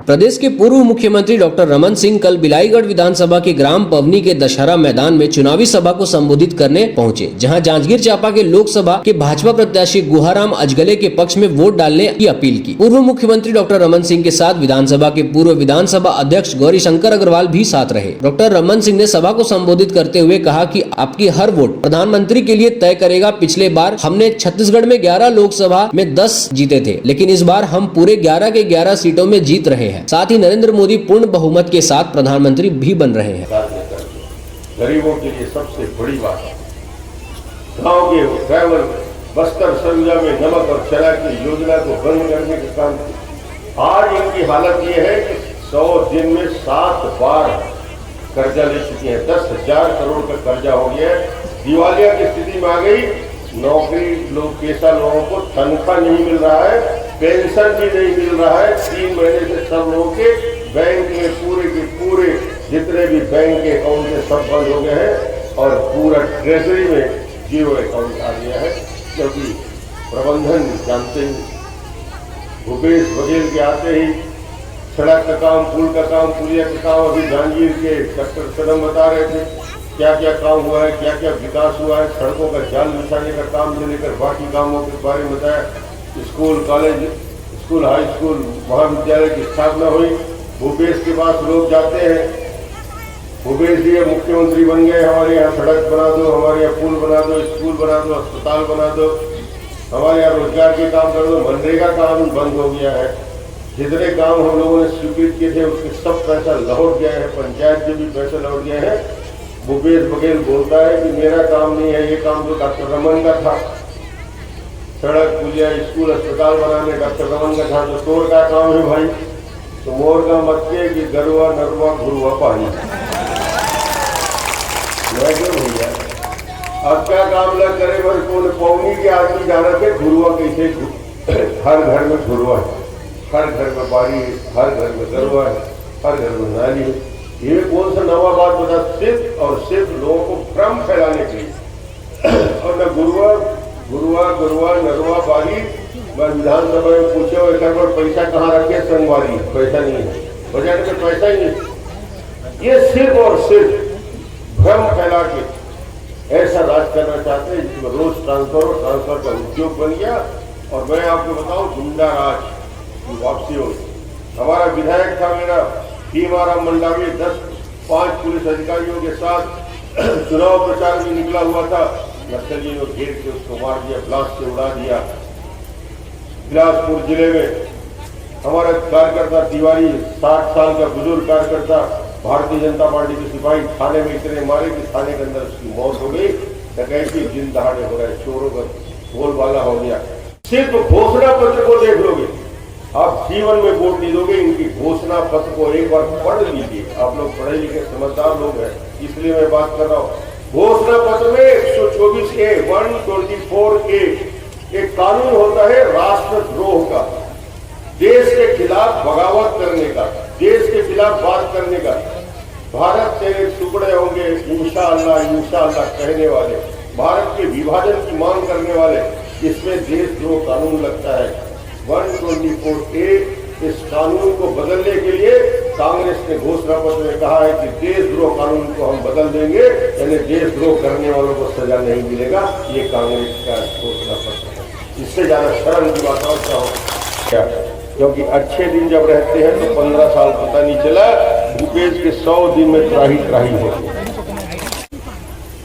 प्रदेश के पूर्व मुख्यमंत्री डॉक्टर रमन सिंह कल बिलाईगढ़ विधानसभा के ग्राम पवनी के दशहरा मैदान में चुनावी सभा को संबोधित करने पहुंचे, जहां जांजगीर चांपा के लोकसभा के भाजपा प्रत्याशी गुहाराम अजगले के पक्ष में वोट डालने की अपील की। पूर्व मुख्यमंत्री डॉक्टर रमन सिंह के साथ विधानसभा के पूर्व विधानसभा अध्यक्ष गौरीशंकर अग्रवाल भी साथ रहे। डॉक्टर रमन सिंह ने सभा को संबोधित करते हुए कहा कि आपकी हर वोट प्रधानमंत्री के लिए तय करेगा। पिछले बार हमने छत्तीसगढ़ में 11 लोकसभा में 10 जीते थे, लेकिन इस बार हम पूरे 11 के 11 सीटों में जीत रहे हैं। साथ ही नरेंद्र मोदी पूर्ण बहुमत के साथ प्रधानमंत्री भी बन रहे हैं। गरीबों के लिए सबसे बड़ी बात, गांव के ट्रैवल बस्तर सरगुजा में नमक और चना की योजना को बंद करने के काम किया। आज इनकी हालत ये है कि 100 दिन में 7 बार कर्जा ले चुकी है। 10,000 करोड़ का कर्जा हो गया है। दिवालिया की स्थिति में आ गई। नौकरी लोग पेशा लोगों को तनख्वाह नहीं मिल रहा है, पेंशन भी नहीं मिल रहा है। 3 महीने से सब लोगों के बैंक में पूरे के पूरे जितने भी बैंक के अकाउंट में सब बंद हो गए हैं और पूरा ट्रेजरी में 0 अकाउंट आ गया है। क्योंकि प्रबंधन जानते ही, भूपेश बघेल के आते ही सड़क का काम, पुल का काम, पुलिया का काम, अभी जांजगीर के डॉक्टर सदम बता रहे थे क्या क्या काम हुआ है, क्या क्या विकास हुआ है। सड़कों का जाल बिछाने का काम से लेकर बाकी कामों के बारे में बताया। School, college, school, high school, महाविद्यालय की स्थापना हुई। भूपेश के पास लोग जाते हैं, भूपेश जी मुख्यमंत्री बन गए, हमारे यहाँ सड़क बना दो, हमारे यहाँ पुल बना दो, स्कूल बना दो, अस्पताल बना दो, हमारे यहाँ रोजगार के काम कर दो। मनरेगा काम बंद हो गया है। जितने काम हम लोगों ने स्वीकृत किए थे उसके सब पैसा लौट गया है। पंचायत से भी पैसा लौट गया है। भूपेश बघेल बोलता है कि मेरा काम नहीं है, ये काम तो डॉक्टर रमन का था। सड़क, पुलिया, स्कूल, अस्पताल बनाने डॉक्टर रमन का था। तो तोड़ का काम है भाई, तो मोर का मत के कि गरुआ नरुआ घुरुआ पानी। मैं क्यों भैया अब क्या काम न करे, बस कौन पौनी के आदमी जाना थे घुरुआ कैसे। हर घर में घुरुआ है, हर घर में बाड़ी है, हर घर में गरुआ है, हर घर में नाली है। ये कौन सा नवा बात बता, सिर्फ और सिर्फ लोगों को भ्रम फैलाने के लिए। और न गुरुआ गुरुआ नरुआ बारी। मैं विधानसभा में पूछे एक बार पैसा कहाँ रखे, संगवारी पैसा नहीं है, बजट में पैसा ही नहीं। ये सिर्फ और सिर्फ भ्रम फैला के ऐसा राज करना चाहते हैं जिसमें रोज ट्रांसफर का उद्योग बन गया। और मैं आपको बताऊं, गुंडा राज की वापसी हो। हमारा विधायक था मेरा भीमाराम मंडावी, 5 पुलिस अधिकारियों के साथ चुनाव प्रचार में निकला हुआ था। नक्सलियों ने घेर के उसको मार दिया, ब्लास्ट से उड़ा दिया। बिलासपुर जिले में हमारा कार्यकर्ता तिवारी, 60 साल का बुजुर्ग कार्यकर्ता, भारतीय जनता पार्टी के सिपाही थाने में इतने मारे कि थाने के अंदर उसकी मौत हो गई। डकैती दिन दहाड़े हो रहे, चोरों का बोलबाला हो गया। सिर्फ घोषणा पत्र को देख लोगे, आप जीवन में वोट नहीं दोगे। इनकी घोषणा पत्र को एक बार पढ़ लीजिए। आप लोग पढ़े लिखे समझदार लोग हैं, इसलिए मैं बात कर रहा हूँ। घोषणा पत्र में 124A, 124A एक कानून होता है राष्ट्रद्रोह का, देश के खिलाफ बगावत करने का, देश के खिलाफ बात करने का। भारत तेरे टुकड़े होंगे इंशाअल्लाह इंशाअल्लाह कहने वाले, भारत के विभाजन की मांग करने वाले, इसमें देशद्रोह कानून लगता है। 124A इस कानून को बदलने के लिए कांग्रेस ने घोषणा पत्र में कहा है कि देशद्रोह कानून को हम बदल देंगे, यानी देशद्रोह करने वालों को सजा नहीं मिलेगा। ये कांग्रेस का घोषणा पत्र है। इससे ज्यादा शर्म की बात और क्या हो क्या? क्योंकि अच्छे दिन जब रहते हैं तो 15 साल पता नहीं चला। भूपेश के 100 दिन में त्राही हो गया।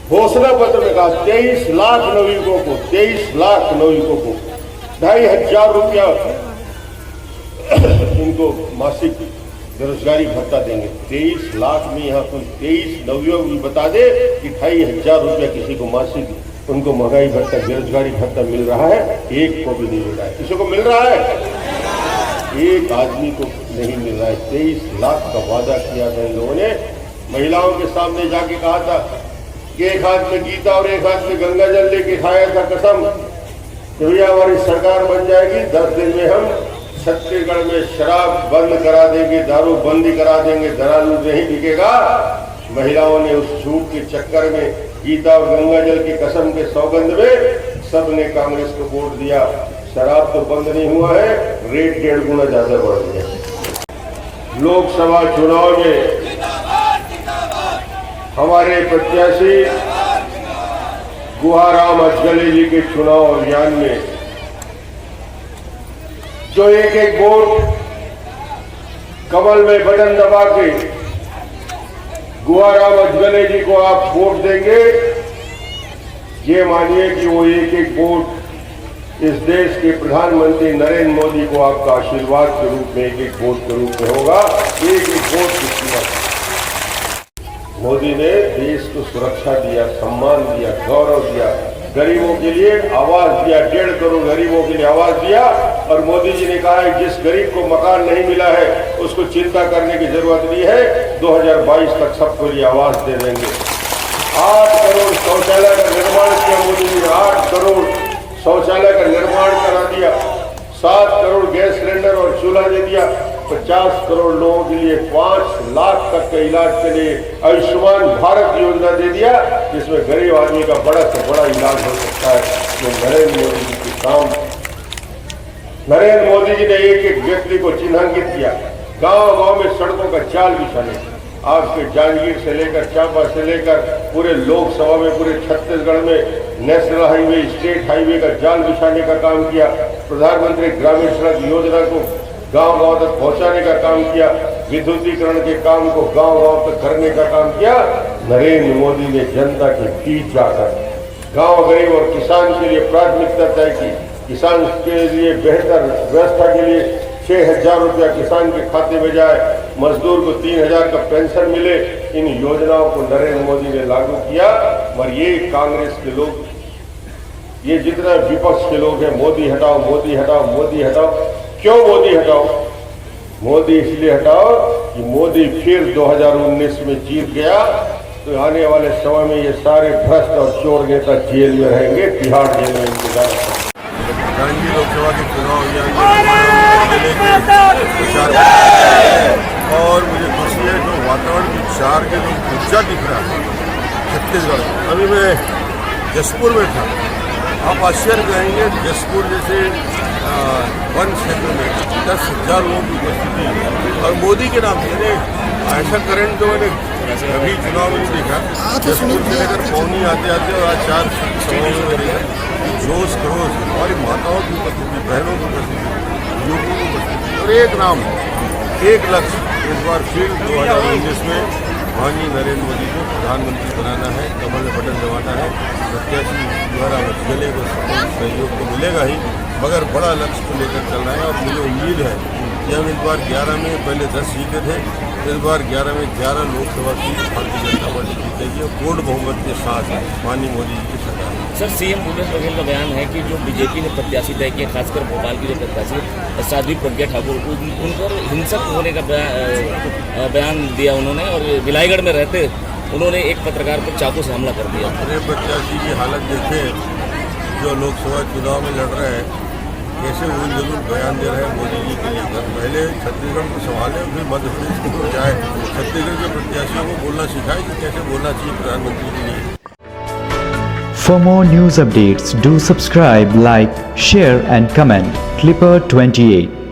घोषणा पत्र में कहा 23 लाख नागरिकों को 2,500 रुपया इनको मासिक बेरोजगारी भत्ता देंगे। 23 लाख में यहाँ कोई 23 नवयुवक भी बता दे कि 2,500 रुपया किसी को मासिक उनको महंगाई भत्ता, बेरोजगारी भत्ता मिल रहा है। एक को भी नहीं मिल रहा है। किसी को मिल रहा है? एक आदमी को नहीं मिल रहा है। 23 लाख का वादा किया था इन लोगों ने। महिलाओं के सामने जाके कहा था कि एक हाथ में गीता और एक हाथ में गंगा जल लेके खाया था कसम कि भैया हमारी सरकार बन जाएगी, 10 दिन में हम छत्तीसगढ़ में शराब बंद करा देंगे, दारू बंदी करा देंगे, दारू नहीं बिकेगा। महिलाओं ने उस झूठ के चक्कर में गीता और गंगा जल की कसम के सौगंध में सबने कांग्रेस को वोट दिया। शराब तो बंद नहीं हुआ है, रेट 1.5 गुना ज्यादा बढ़ गया। लोकसभा चुनाव में हमारे प्रत्याशी गुहाराम अजगले जी के चुनाव अभियान में जो एक एक वोट कमल में बटन दबा के गुहाराम अजगले जी को आप वोट देंगे, ये मानिए कि वो एक एक वोट इस देश के प्रधानमंत्री नरेंद्र मोदी को आपका आशीर्वाद के रूप में, एक एक वोट के रूप में होगा। एक एक वोट की कीमत। मोदी ने देश को सुरक्षा दिया, सम्मान दिया, गौरव दिया, गरीबों के लिए आवाज दिया, 1.5 करोड़ गरीबों के लिए आवाज दिया। और मोदी जी ने कहा है जिस गरीब को मकान नहीं मिला है उसको चिंता करने की जरूरत नहीं है, 2022 तक सबको लिए आवाज दे देंगे। 8 करोड़ शौचालय का निर्माण किया मोदी जी ने, 8 करोड़ शौचालय का निर्माण करा दिया, 7 करोड़ गैस सिलेंडर और चूल्हा दे दिया, 50 करोड़ लोगों के लिए 5 लाख तक के इलाज के लिए आयुष्मान भारत योजना दे दिया, जिसमें गरीब आदमी का बड़ा से बड़ा इलाज हो सकता है। तो नरेंद्र मोदी जी के काम, नरेंद्र मोदी जी ने एक एक व्यक्ति को चिन्हांकित किया, गांव गांव में सड़कों का जाल बिछाने, आपके जांजगीर से लेकर चांपा से लेकर पूरे लोकसभा में, पूरे छत्तीसगढ़ में नेशनल हाईवे, स्टेट हाईवे का जाल बिछाने का काम किया। प्रधानमंत्री ग्रामीण सड़क योजना को गांव गांव तक पहुंचाने का काम किया, विद्युतीकरण के काम को गांव गांव तक करने का काम किया। नरेंद्र मोदी ने जनता के बीच जाकर गांव गरीब और किसान के लिए प्राथमिकता तय की, किसान के लिए बेहतर व्यवस्था के लिए 6,000 रुपया किसान के खाते में जाए, मजदूर को 3,000 का पेंशन मिले। इन योजनाओं को नरेंद्र मोदी ने लागू किया। और ये कांग्रेस के लोग, ये जितना विपक्ष के लोग हैं, मोदी हटाओ, मोदी हटाओ, मोदी हटाओ। क्यों मोदी हटाओ? मोदी इसलिए हटाओ कि मोदी फिर 2019 में जीत गया तो आने वाले समय में ये सारे भ्रष्ट और चोर नेता जेल में रहेंगे, तिहाड़ जेल में इंतजार करेंगे। जांजगीर लोकसभा के चुनाव और मुझे खुशी है जो वातावरण की विचार के जो ऊर्जा दिख रहा है छत्तीसगढ़ में। अभी मैं जसपुर में था, आप आश्चर्य करेंगे, जसपुर जैसे वन क्षेत्र में 10,000 लोगों की उपस्थिति और मोदी के नाम से ऐसा करंट जो मैंने अभी चुनाव में देखा, जसपुर से लेकर पौनी आते आते और आज 4 सभाओं में देखा, जोश खरोश हमारी माताओं की उपस्थिति, बहनों की उपस्थिति, युवकों की उपस्थिति और एक नाम, एक लक्ष्य, इस बार फिर 2019 में माननीय नरेंद्र मोदी को प्रधानमंत्री बनाना है, कमल में बटन दबाना है। प्रत्याशी द्वारा अजगले को सहयोग तो मिलेगा ही, मगर बड़ा लक्ष्य को लेकर चलना है। और मुझे उम्मीद है कि हम इस बार 11 में, पहले 10 सीटें थे, इस बार 11 में 11 लोकसभा सीट भारतीय जनता पार्टी जीतेगी और पूर्ण बहुमत के साथ माननीय मोदी जी की सरकार। सर, सीएम भूपेश बघेल का बयान है कि जो बीजेपी ने प्रत्याशी तय किए, खासकर भोपाल की जो प्रत्याशी साध्वी प्रज्ञा ठाकुर, उन पर हिंसक होने का बयान दिया उन्होंने और बिलाईगढ़ में रहते उन्होंने एक पत्रकार पर चाकू से हमला कर दिया। अपने प्रत्याशी की हालत देखें, जो लोकसभा चुनाव में लड़ रहे हैं, कैसे वो जरूर बयान दे रहे हैं मोदी जी के लेकर। पहले छत्तीसगढ़ को संभाले, फिर मध्य प्रदेश को जाए, छत्तीसगढ़ के प्रत्याशियों को बोलना सिखाए कि कैसे बोलना चाहिए प्रधानमंत्री के लिए। For more news updates, do subscribe, like, share and comment. Clipper 28.